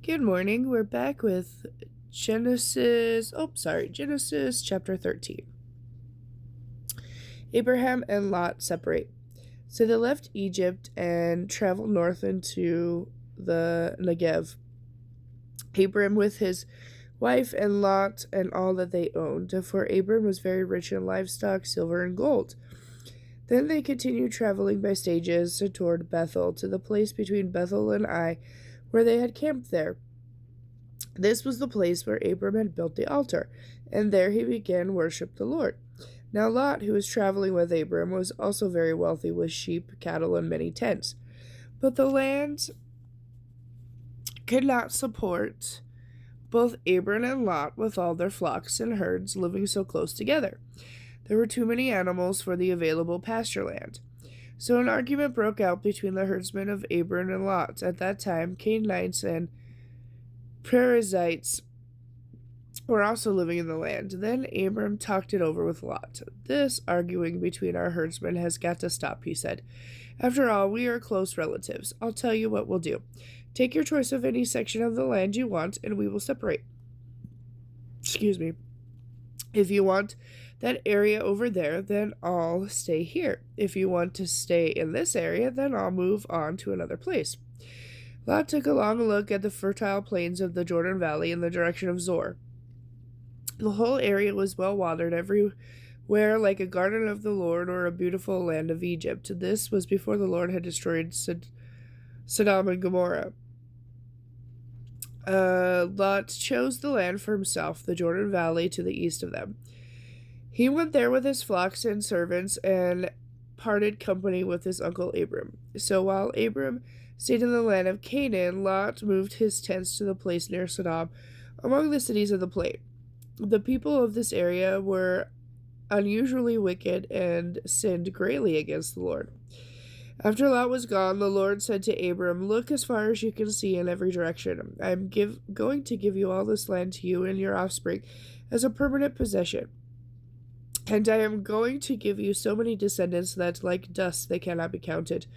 Good morning. We're back with Genesis chapter 13. Abraham and Lot separate. So they left Egypt and traveled north into the Negev. Abram with his wife and Lot and all that they owned, for Abram was very rich in livestock, silver, and gold. Then they continued traveling by stages toward Bethel, to the place between Bethel and Ai, where they had camped there. This was the place where Abram had built the altar, and there he began worship the Lord. Now Lot, who was traveling with Abram, was also very wealthy with sheep, cattle, and many tents. But the land could not support both Abram and Lot with all their flocks and herds living so close together. There were too many animals for the available pasture land. So an argument broke out between the herdsmen of Abram and Lot. At that time, Canaanites and Perizzites were also living in the land. Then Abram talked it over with Lot. This arguing between our herdsmen has got to stop, he said. After all, we are close relatives. I'll tell you what we'll do. Take your choice of any section of the land you want, and we will separate. Excuse me. If you want that area over there, then I'll stay here. If you want to stay in this area, then I'll move on to another place. Lot took a long look at the fertile plains of the Jordan Valley in the direction of Zoar. The whole area was well watered everywhere, like a garden of the Lord or a beautiful land of Egypt. This was before the Lord had destroyed Sodom and Gomorrah. Lot chose the land for himself, the Jordan Valley to the east of them. He went there with his flocks and servants and parted company with his uncle Abram. So while Abram stayed in the land of Canaan, Lot moved his tents to the place near Sodom, among the cities of the plain. The people of this area were unusually wicked and sinned greatly against the Lord. After Lot was gone, the Lord said to Abram, "Look as far as you can see in every direction. I am going to give you all this land to you and your offspring as a permanent possession. And I am going to give you so many descendants that, like dust, they cannot be counted.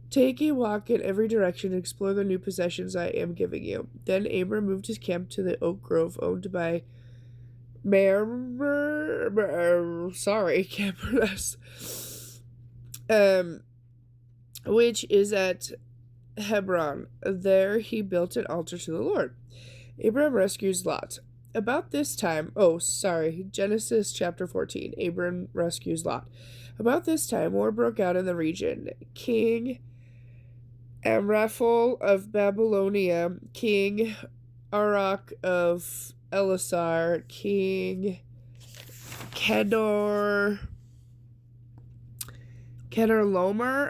Take a walk in every direction and explore the new possessions I am giving you." Then Abram moved his camp to the oak grove owned by can't pronounce. Which is at Hebron. There he built an altar to the Lord. Abram rescues Lot. About this time, Genesis chapter 14. Abram rescues Lot. About this time, war broke out in the region. King Amraphel of Babylonia, King Arak of Elasar, King Kedorlaomer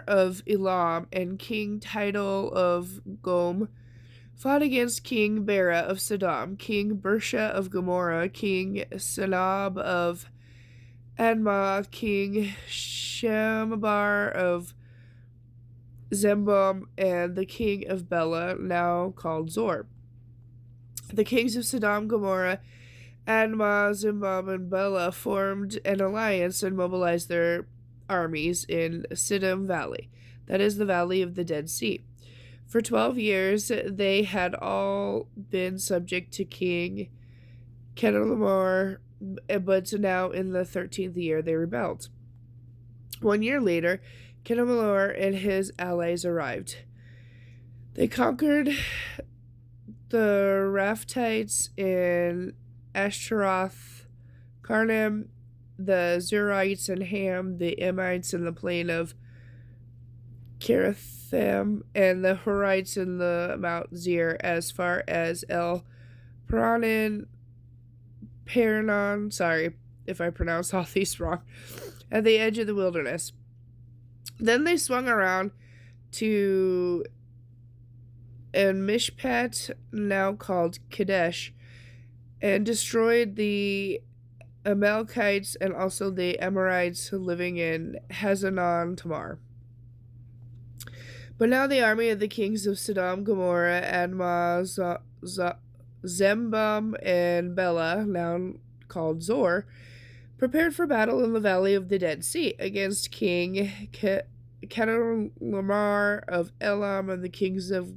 of Elam, and King Tidal of Gom fought against King Bera of Sodom, King Bersha of Gomorrah, King Senab of Admah, King Shambar of Zembum, and the king of Bela, now called Zor. The kings of Sodom, Gomorrah, Admah, Zembum, and Bela formed an alliance and mobilized their armies in Siddim Valley, that is the valley of the Dead Sea. For 12 years they had all been subject to King Kedorlaomer, but now in the 13th year they rebelled. 1 year later, Kedorlaomer and his allies arrived. They conquered the Raphites in Ashtaroth, Karnaim, the Zurites and Ham, the Emites in the plain of Kirathim, and the Horites in the Mount Zir, as far as El Paranon, sorry if I pronounce all these wrong, at the edge of the wilderness. Then they swung around to Mishpat, now called Kadesh, and destroyed the Amalekites and also the Amorites living in Hazanon Tamar. But now the army of the kings of Sodom, Gomorrah, Admah, Zembum, and Bela, now called Zor, prepared for battle in the valley of the Dead Sea against King Kedorlaomer of Elam and the kings of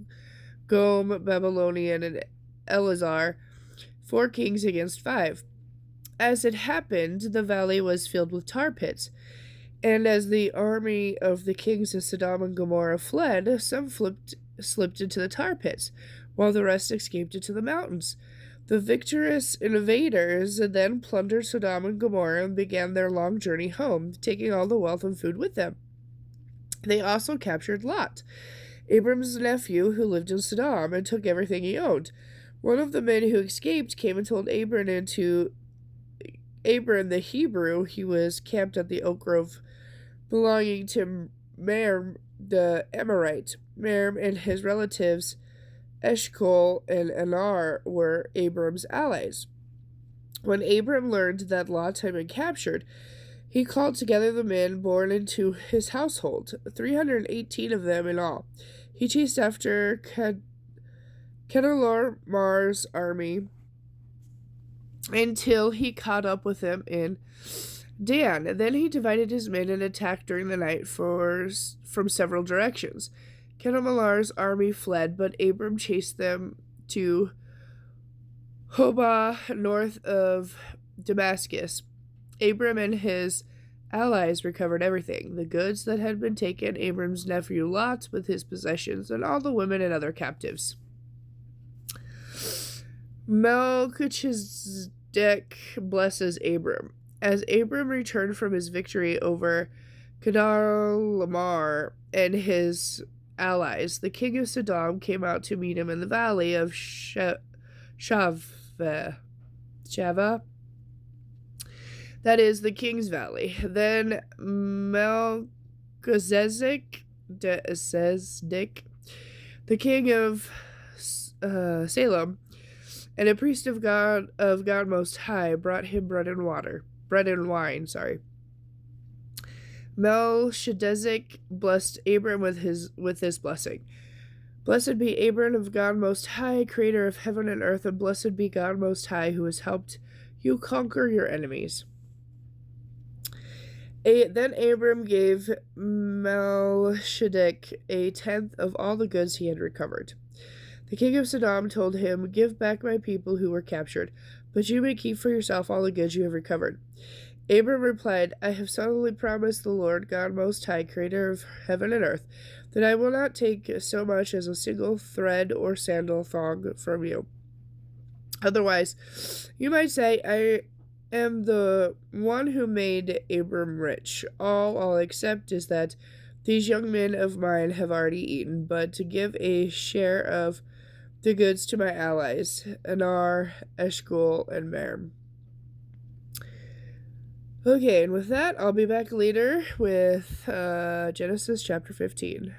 Gom, Babylonian, and Eleazar, 4 kings against 5. As it happened, the valley was filled with tar pits, and as the army of the kings of Sodom and Gomorrah fled, some slipped into the tar pits, while the rest escaped into the mountains. The victorious invaders then plundered Sodom and Gomorrah and began their long journey home, taking all the wealth and food with them. They also captured Lot, Abram's nephew who lived in Sodom, and took everything he owned. One of the men who escaped came and told Abram the Hebrew he was camped at the oak grove belonging to Merim the Amorite. Merim and his relatives Eshcol and Anar were Abram's allies. When Abram learned that Lot had been captured, he called together the men born into his household, 318 of them in all. He chased after Chedorlaomer's army until he caught up with them in Dan. Then he divided his men and attacked during the night from several directions. Chedorlaomer's army fled, but Abram chased them to Hobah, north of Damascus. Abram and his allies recovered everything: the goods that had been taken, Abram's nephew Lot with his possessions, and all the women and other captives. Melchizedek blesses Abram. As Abram returned from his victory over Chedorlaomer and his allies, the king of Sodom came out to meet him in the valley of Shava. That is the king's valley. Then Melchizedek, the king of Salem, and a priest of God Most High, brought him bread and wine. Melchizedek blessed Abram with this blessing. Blessed be Abram of God Most High, creator of heaven and earth, and blessed be God Most High, who has helped you conquer your enemies. Then Abram gave Melchizedek a tenth of all the goods he had recovered. The king of Sodom told him, "Give back my people who were captured, but you may keep for yourself all the goods you have recovered." Abram replied, "I have solemnly promised the Lord God Most High, creator of heaven and earth, that I will not take so much as a single thread or sandal thong from you. Otherwise, you might say, I am the one who made Abram rich. All I'll accept is that these young men of mine have already eaten, but to give a share of the goods to my allies, Anar, Eshcol, and Merim." Okay, and with that, I'll be back later with Genesis chapter 15.